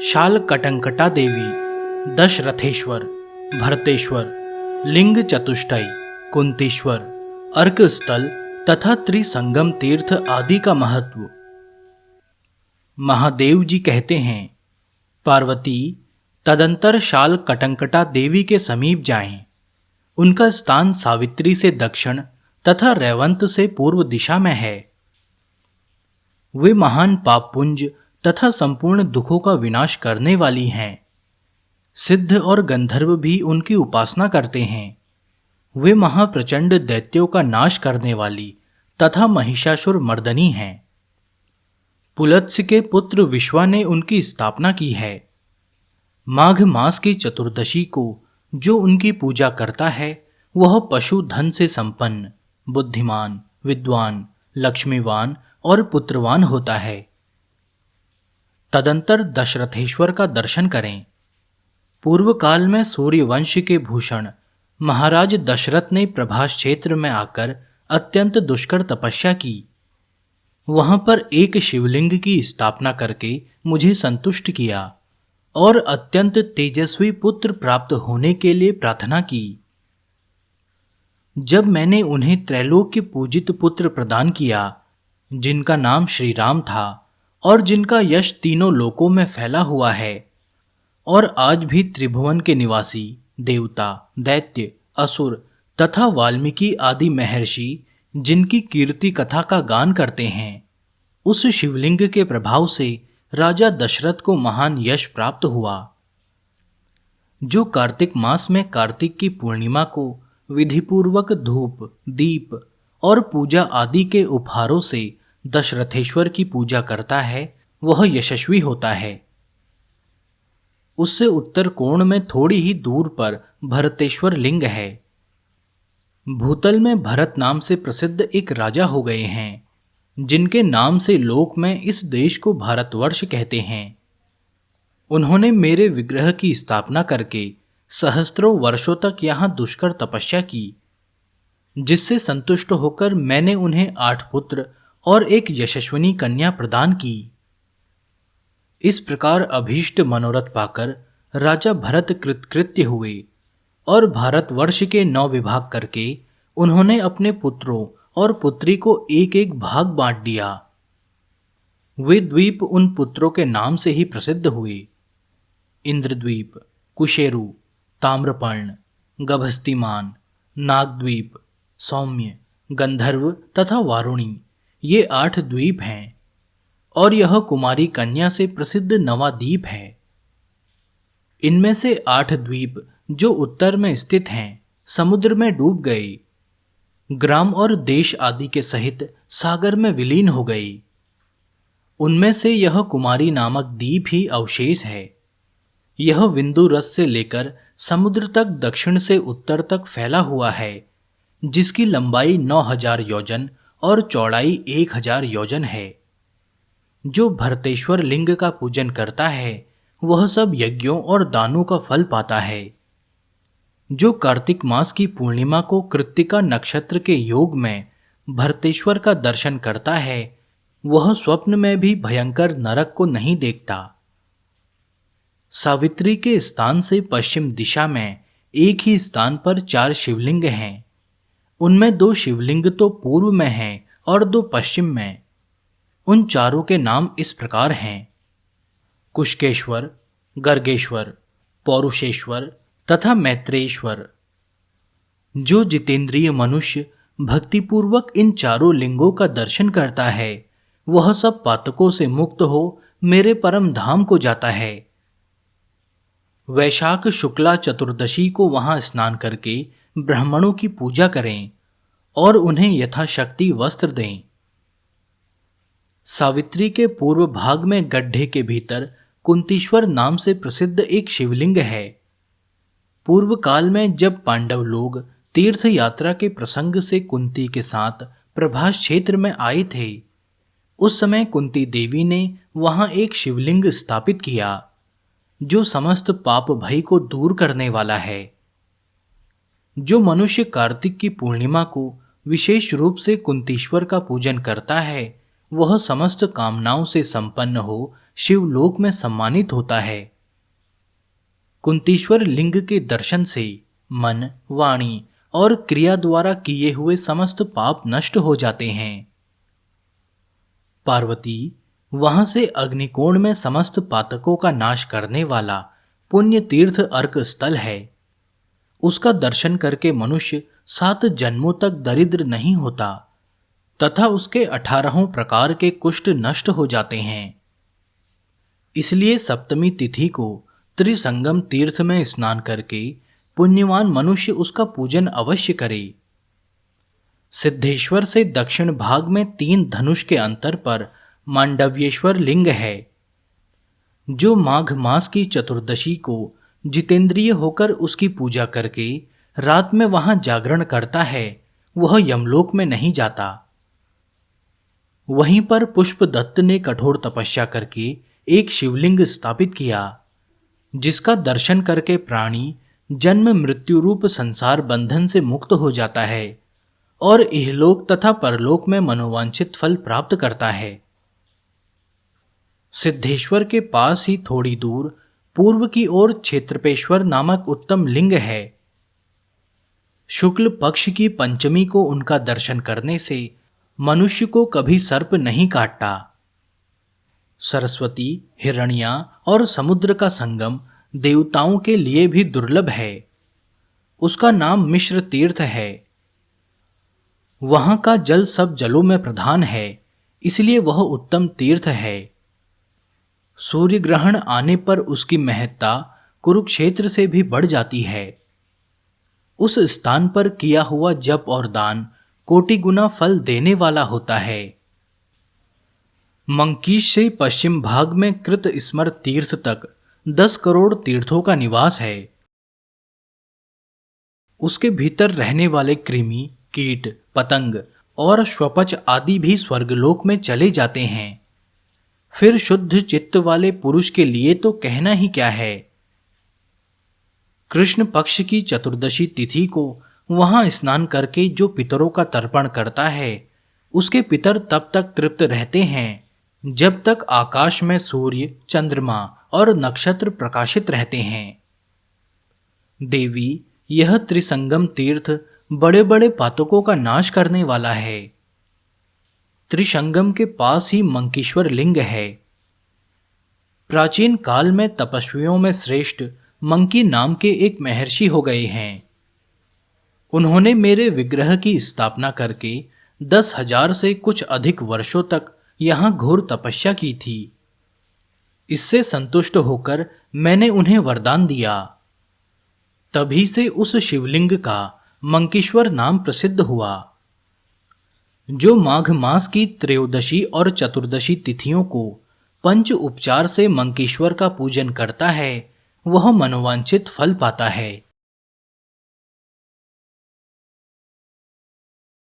शाल कटंकटा देवी, दशरथेश्वर, भरतेश्वर, लिंग चतुष्टय, कुंतीश्वर, अर्क स्थल तथा त्रिसंगम तीर्थ आदि का महत्व। महादेव जी कहते हैं, पार्वती तदंतर शाल कटंकटा देवी के समीप जाएं। उनका स्थान सावित्री से दक्षिण तथा रेवंत से पूर्व दिशा में है। वे महान पापपुंज तथा संपूर्ण दुखों का विनाश करने वाली हैं। सिद्ध और गंधर्व भी उनकी उपासना करते हैं। वे महाप्रचंड दैत्यों का नाश करने वाली तथा महिषासुर मर्दनी हैं। पुलत्स्य के पुत्र विश्वा ने उनकी स्थापना की है। माघ मास की चतुर्दशी को जो उनकी पूजा करता है वह पशु धन से संपन्न, बुद्धिमान, विद्वान, लक्ष्मीवान और पुत्रवान होता है। तदंतर दशरथेश्वर का दर्शन करें। पूर्व काल में सूर्यवंश के भूषण महाराज दशरथ ने प्रभास क्षेत्र में आकर अत्यंत दुष्कर तपस्या की। वहां पर एक शिवलिंग की स्थापना करके मुझे संतुष्ट किया और अत्यंत तेजस्वी पुत्र प्राप्त होने के लिए प्रार्थना की। जब मैंने उन्हें त्रैलोक्य पूजित पुत्र प्रदान किया, जिनका नाम श्री राम था और जिनका यश तीनों लोकों में फैला हुआ है और आज भी त्रिभुवन के निवासी देवता, दैत्य, असुर तथा वाल्मीकि आदि महर्षि जिनकी कीर्ति कथा का गान करते हैं, उस शिवलिंग के प्रभाव से राजा दशरथ को महान यश प्राप्त हुआ। जो कार्तिक मास में कार्तिक की पूर्णिमा को विधिपूर्वक धूप, दीप और पूजा आदि के उपहारों से दशरथेश्वर की पूजा करता है वह यशस्वी होता है। उससे उत्तर कोण में थोड़ी ही दूर पर भरतेश्वर लिंग है। भूतल में भरत नाम से प्रसिद्ध एक राजा हो गए हैं, जिनके नाम से लोक में इस देश को भारतवर्ष कहते हैं। उन्होंने मेरे विग्रह की स्थापना करके सहस्त्रों वर्षों तक यहाँ दुष्कर तपस्या की, जिससे संतुष्ट होकर मैंने उन्हें 8 पुत्र और एक यशस्विनी कन्या प्रदान की। इस प्रकार अभीष्ट मनोरथ पाकर राजा भरत कृतकृत्य हुए और भारतवर्ष के 9 विभाग करके उन्होंने अपने पुत्रों और पुत्री को एक एक भाग बांट दिया। वे द्वीप उन पुत्रों के नाम से ही प्रसिद्ध हुए: इंद्रद्वीप, कुशेरु, ताम्रपर्ण, गभस्तिमान, नागद्वीप, सौम्य, गंधर्व तथा वारुणी, ये 8 द्वीप हैं और यह कुमारी कन्या से प्रसिद्ध नवाद्वीप है। इनमें से 8 द्वीप जो उत्तर में स्थित हैं समुद्र में डूब गए, ग्राम और देश आदि के सहित सागर में विलीन हो गई। उनमें से यह कुमारी नामक द्वीप ही अवशेष है। यह विंदु रस से लेकर समुद्र तक दक्षिण से उत्तर तक फैला हुआ है, जिसकी लंबाई 9000 योजन और चौड़ाई 1000 योजन है। जो भरतेश्वर लिंग का पूजन करता है वह सब यज्ञों और दानों का फल पाता है। जो कार्तिक मास की पूर्णिमा को कृत्तिका नक्षत्र के योग में भरतेश्वर का दर्शन करता है वह स्वप्न में भी भयंकर नरक को नहीं देखता। सावित्री के स्थान से पश्चिम दिशा में एक ही स्थान पर 4 शिवलिंग हैं। उनमें 2 शिवलिंग तो पूर्व में हैं और 2 पश्चिम में। उन चारों के नाम इस प्रकार हैं: कुशकेश्वर, गर्गेश्वर, पौरुषेश्वर तथा मैत्रेश्वर। जो जितेंद्रिय मनुष्य भक्तिपूर्वक इन चारों लिंगों का दर्शन करता है वह सब पातकों से मुक्त हो मेरे परम धाम को जाता है। वैशाख शुक्ला चतुर्दशी को वहां स्नान करके ब्राह्मणों की पूजा करें और उन्हें यथाशक्ति वस्त्र दें। सावित्री के पूर्व भाग में गड्ढे के भीतर कुंतीश्वर नाम से प्रसिद्ध एक शिवलिंग है। पूर्व काल में जब पांडव लोग तीर्थ यात्रा के प्रसंग से कुंती के साथ प्रभास क्षेत्र में आए थे, उस समय कुंती देवी ने वहां एक शिवलिंग स्थापित किया जो समस्त पाप भय को दूर करने वाला है। जो मनुष्य कार्तिक की पूर्णिमा को विशेष रूप से कुंतीश्वर का पूजन करता है वह समस्त कामनाओं से संपन्न हो शिवलोक में सम्मानित होता है। कुंतीश्वर लिंग के दर्शन से मन, वाणी और क्रिया द्वारा किए हुए समस्त पाप नष्ट हो जाते हैं। पार्वती वहां से अग्निकोण में समस्त पातकों का नाश करने वाला पुण्य तीर्थ अर्क स्थल है। उसका दर्शन करके मनुष्य 7 जन्मों तक दरिद्र नहीं होता तथा उसके 18 प्रकार के कुष्ठ नष्ट हो जाते हैं। इसलिए सप्तमी तिथि को त्रिसंगम तीर्थ में स्नान करके पुण्यवान मनुष्य उसका पूजन अवश्य करे। सिद्धेश्वर से दक्षिण भाग में 3 धनुष के अंतर पर मांडव्येश्वर लिंग है। जो माघ मास की चतुर्दशी को जितेंद्रिय होकर उसकी पूजा करके रात में वहां जागरण करता है, वह यमलोक में नहीं जाता। वहीं पर पुष्पदत्त ने कठोर तपस्या करके एक शिवलिंग स्थापित किया, जिसका दर्शन करके प्राणी जन्म मृत्यु रूप संसार बंधन से मुक्त हो जाता है और इहलोक तथा परलोक में मनोवांछित फल प्राप्त करता है। सिद्धेश्वर के पास ही थोड़ी दूर पूर्व की ओर क्षेत्रपेश्वर नामक उत्तम लिंग है। शुक्ल पक्ष की पंचमी को उनका दर्शन करने से मनुष्य को कभी सर्प नहीं काटता। सरस्वती, हिरण्या और समुद्र का संगम देवताओं के लिए भी दुर्लभ है। उसका नाम मिश्र तीर्थ है। वहां का जल सब जलों में प्रधान है, इसलिए वह उत्तम तीर्थ है। सूर्य ग्रहण आने पर उसकी महत्ता कुरुक्षेत्र से भी बढ़ जाती है। उस स्थान पर किया हुआ जप और दान कोटि गुना फल देने वाला होता है। मंकीश से पश्चिम भाग में कृत स्मर तीर्थ तक 10 करोड़ तीर्थों का निवास है। उसके भीतर रहने वाले कृमि, कीट, पतंग और श्वपच आदि भी स्वर्गलोक में चले जाते हैं। फिर शुद्ध चित्त वाले पुरुष के लिए तो कहना ही क्या है। कृष्ण पक्ष की चतुर्दशी तिथि को वहां स्नान करके जो पितरों का तर्पण करता है, उसके पितर तब तक तृप्त रहते हैं जब तक आकाश में सूर्य, चंद्रमा और नक्षत्र प्रकाशित रहते हैं। देवी, यह त्रिसंगम तीर्थ बड़े बड़े पातकों का नाश करने वाला है। त्रिसंगम के पास ही मंकीश्वर लिंग है। प्राचीन काल में तपस्वियों में श्रेष्ठ मंकी नाम के एक महर्षि हो गए हैं। उन्होंने मेरे विग्रह की स्थापना करके 10,000 से कुछ अधिक वर्षों तक यहाँ घोर तपस्या की थी। इससे संतुष्ट होकर मैंने उन्हें वरदान दिया। तभी से उस शिवलिंग का मंकीश्वर नाम प्रसिद्ध हुआ। जो माघ मास की त्रयोदशी और चतुर्दशी तिथियों को पंच उपचार से मंकीश्वर का पूजन करता है, वह मनोवांछित फल पाता है।